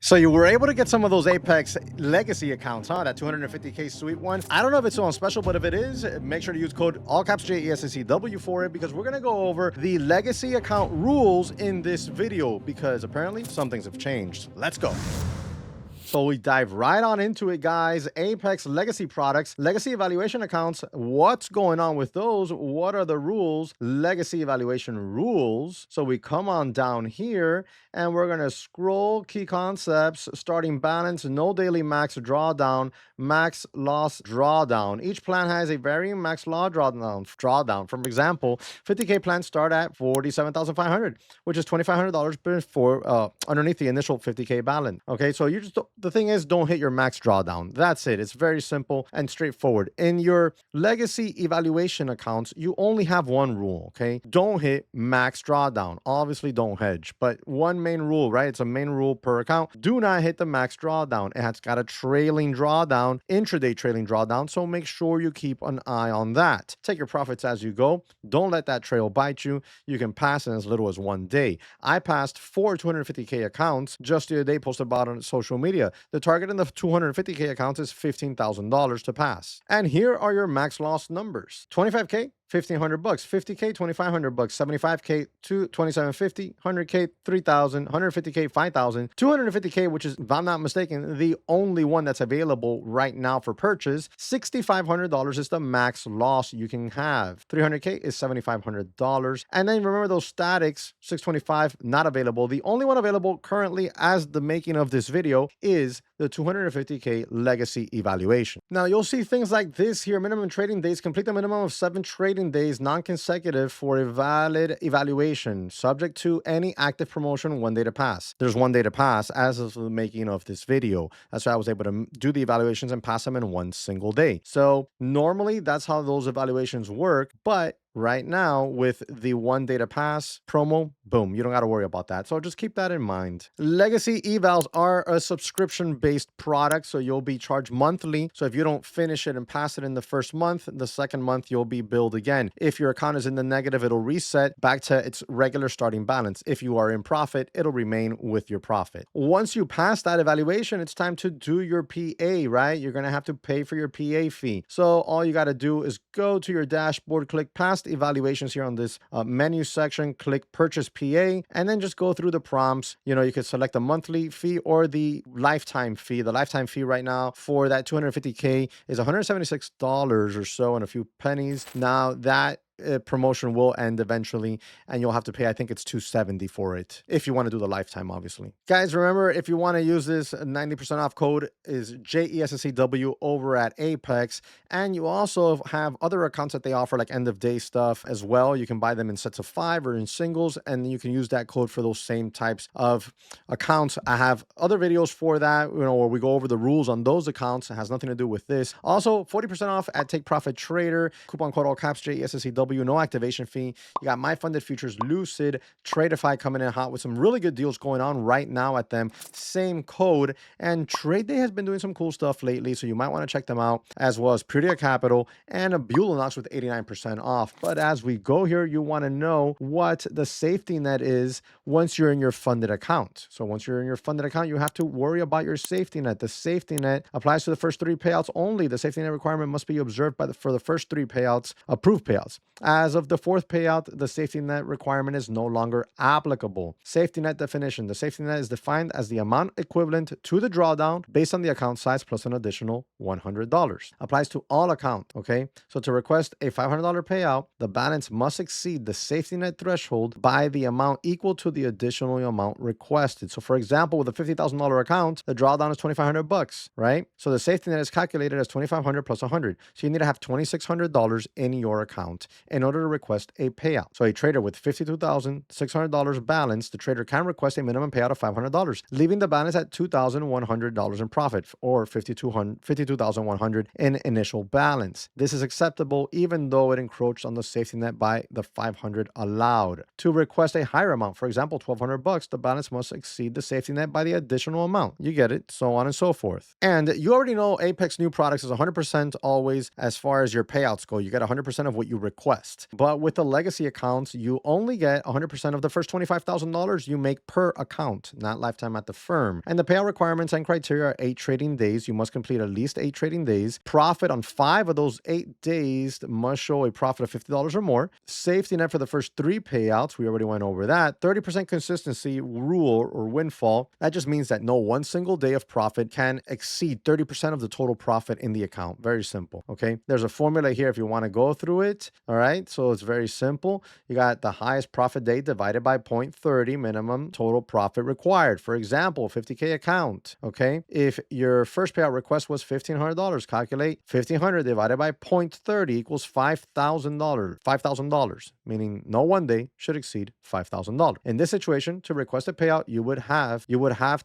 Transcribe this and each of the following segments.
So you were able to get some of those Apex legacy accounts, huh? That 250K sweet one. I don't know if it's on special, but if it is, make sure to use code all caps JESSEW for it, because we're gonna go over the legacy account rules in this video, because apparently some things have changed. Let's go. So we dive right on into it, guys. Apex legacy products, legacy evaluation accounts. What's going on with those? What are the rules? Legacy evaluation rules. So we come on down here and we're going to scroll key concepts, starting balance, no daily max drawdown, max loss drawdown. Each plan has a varying max loss drawdown. For example, 50K plans start at $47,500, which is $2,500 before underneath the initial 50K balance. Okay, so you just the thing is, don't hit your max drawdown. That's it. It's very simple and straightforward. In your legacy evaluation accounts, you only have one rule, okay? Don't hit max drawdown. Obviously, don't hedge, but one main rule, right? It's a main rule per account. Do not hit the max drawdown. It has got a trailing drawdown, intraday trailing drawdown, so make sure you keep an eye on that. Take your profits as you go. Don't let that trail bite you. You can pass in as little as 1 day. I passed 4 250K accounts just the other day, posted about on social media. The target in the 250K accounts is $15,000 to pass. And here are your max loss numbers. 25K, $1,500, 50K, $2,500, 75K, $2,750, 100K, $3,000, 150K, $5,000, 250K, which is, if I'm not mistaken, the only one that's available right now for purchase. $6,500 is the max loss you can have. 300K is $7,500. And then remember those statics, 625, not available. The only one available currently as the making of this video is the 250K legacy evaluation. Now you'll see things like this here: minimum trading days, complete the minimum of 7 trading days non-consecutive for a valid evaluation, subject to any active promotion, 1 day to pass. There's 1 day to pass as of the making of this video. That's why I was able to do the evaluations and pass them in 1 single day. So normally that's how those evaluations work, but right now, with the 1 day to pass promo, boom, you don't got to worry about that. So just keep that in mind. Legacy evals are a subscription-based product, so you'll be charged monthly. So if you don't finish it and pass it in the first month, the second month you'll be billed again. If your account is in the negative, it'll reset back to its regular starting balance. If you are in profit, it'll remain with your profit. Once you pass that evaluation, it's time to do your PA, right? You're going to have to pay for your PA fee. So all you got to do is go to your dashboard, click past evaluations here on this menu section, click purchase PA, and then just go through the prompts. You know, you could select the monthly fee or the lifetime fee. The lifetime fee right now for that 250K is $176 or so and a few pennies. Now that promotion will end eventually, and you'll have to pay, I think it's $270 for it if you want to do the lifetime, obviously. Guys, remember, if you want to use this, 90% off code is JESSEW over at Apex. And you also have other accounts that they offer, like end of day stuff as well. You can buy them in sets of 5 or in singles, and you can use that code for those same types of accounts. I have other videos for that, you know, where we go over the rules on those accounts. It has nothing to do with this. Also, 40% off at Take Profit Trader, coupon code all caps JESSEW, no activation fee. You got My Funded Futures, Lucid, Tradeify coming in hot with some really good deals going on right now at them. Same code. And Trade Day has been doing some cool stuff lately, so you might want to check them out, as well as Purity Capital and a Bulanox with 89% off. But as we go here, you want to know what the safety net is once you're in your funded account. So once you're in your funded account, you have to worry about your safety net. The safety net applies to the first 3 payouts only. The safety net requirement must be observed for the first 3 payouts, approved payouts. As of the 4th payout, the safety net requirement is no longer applicable. Safety net definition. The safety net is defined as the amount equivalent to the drawdown based on the account size plus an additional $100. Applies to all accounts, okay? So to request a $500 payout, the balance must exceed the safety net threshold by the amount equal to the additional amount requested. So for example, with a $50,000 account, the drawdown is $2,500, right? So the safety net is calculated as $2,500 plus $100. So you need to have $2,600 in your account in order to request a payout. So a trader with $52,600 balance, the trader can request a minimum payout of $500, leaving the balance at $2,100 in profit, or $52,100 in initial balance. This is acceptable even though it encroached on the safety net by the $500 allowed. To request a higher amount, for example, $1,200, the balance must exceed the safety net by the additional amount. You get it, so on and so forth. And you already know Apex new products is 100% always as far as your payouts go. You get 100% of what you request. request. But with the legacy accounts, you only get 100% of the first $25,000 you make per account, not lifetime at the firm. And the payout requirements and criteria are 8 trading days. You must complete at least 8 trading days. Profit on 5 of those 8 days must show a profit of $50 or more. Safety net for the first 3 payouts. We already went over that. 30% consistency rule or windfall. That just means that no one single day of profit can exceed 30% of the total profit in the account. Very simple. Okay. There's a formula here if you want to go through it. All right. So it's very simple. You got the highest profit day divided by 0.30 minimum total profit required. For example, 50K account. Okay. If your first payout request was $1,500, calculate 1,500 divided by 0.30 equals $5,000. $5,000, meaning no one day should exceed $5,000. In this situation, to request a payout, you would have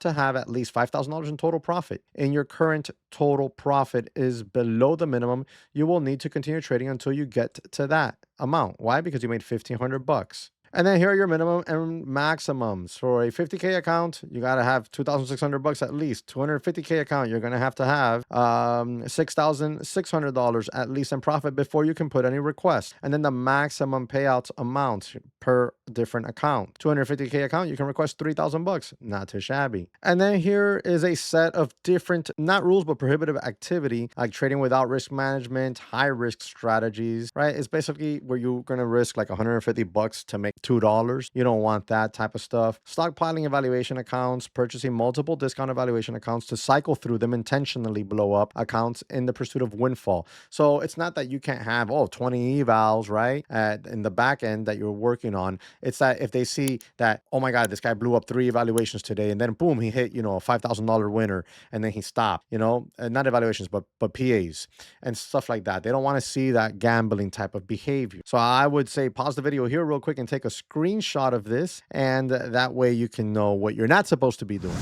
to have at least $5,000 in total profit. And your current total profit is below the minimum. You will need to continue trading until you get to that amount. Why? Because you made $1,500. And then here are your minimum and maximums. For a 50K account, you got to have $2,600 at least. 250K account, you're going to have $6,600 at least in profit before you can put any requests. And then the maximum payouts amount per different account. 250K account, you can request $3,000. Not too shabby. And then here is a set of different, not rules, but prohibitive activity, like trading without risk management, high risk strategies, right? It's basically where you're going to risk like $150 to make $2. You don't want that type of stuff. Stockpiling evaluation accounts, purchasing multiple discount evaluation accounts to cycle through them, intentionally blow up accounts in the pursuit of windfall. So it's not that you can't have 20 evals, right, in the back end that you're working on. It's that if they see that, oh my God, this guy blew up 3 evaluations today, and then boom, he hit, a $5,000 winner, and then he stopped, not evaluations, but PAs and stuff like that. They don't want to see that gambling type of behavior. So I would say pause the video here real quick and take a screenshot of this, and that way you can know what you're not supposed to be doing.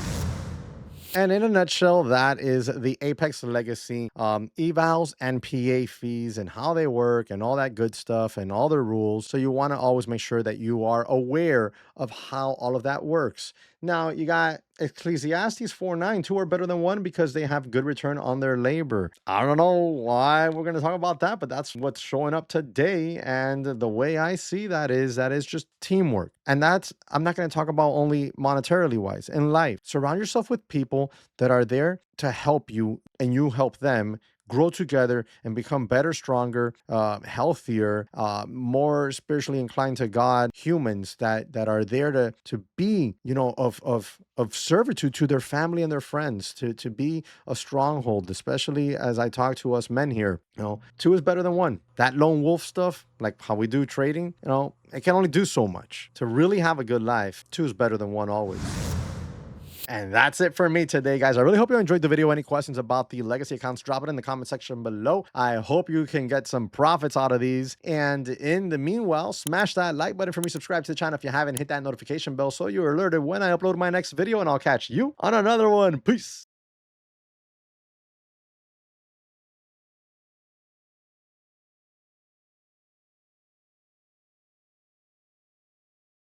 And in a nutshell, that is the Apex Legacy evals and PA fees and how they work and all that good stuff and all the rules. So you want to always make sure that you are aware of how all of that works. Now, you got Ecclesiastes 4:9. 2 are better than 1 because they have good return on their labor. I don't know why we're going to talk about that, but that's what's showing up today. And the way I see that is just teamwork. And I'm not going to talk about only monetarily wise. In life, surround yourself with people that are there to help you and you help them grow together and become better, stronger, healthier, more spiritually inclined to God humans that are there to be, of servitude to their family and their friends, to be a stronghold, especially as I talk to us men here. 2 is better than 1. That lone wolf stuff, like how we do trading, it can only do so much. To really have a good life, 2 is better than 1 always. And that's it for me today, guys. I really hope you enjoyed the video. Any questions about the legacy accounts, drop it in the comment section below. I hope you can get some profits out of these. And in the meanwhile, smash that like button for me. Subscribe to the channel if you haven't. Hit that notification bell so you're alerted when I upload my next video. And I'll catch you on another one. Peace.